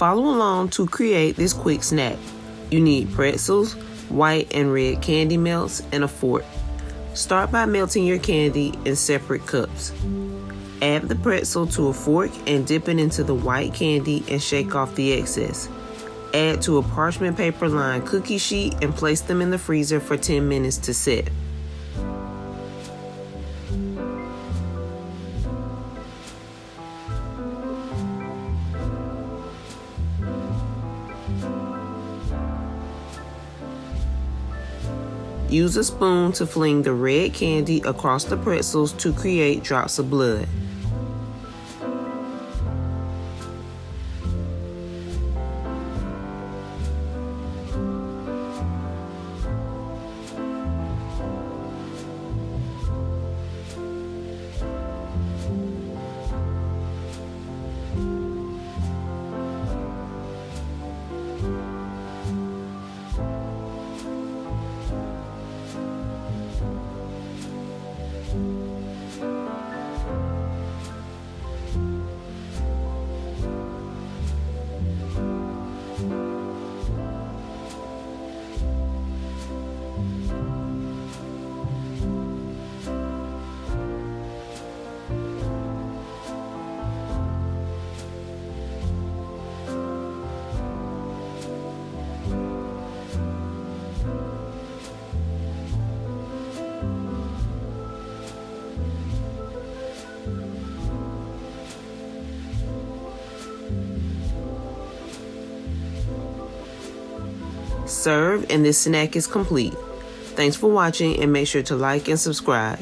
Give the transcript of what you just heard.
Follow along to create this quick snack. You need pretzels, white and red candy melts, and a fork. Start by melting your candy in separate cups. Add the pretzel to a fork and dip it into the white candy and shake off the excess. Add to a parchment paper lined cookie sheet and place them in the freezer for 10 minutes to set. Use a spoon to fling the red candy across the pretzels to create drops of blood. Serve and this snack is complete. Thanks for watching and make sure to like and subscribe.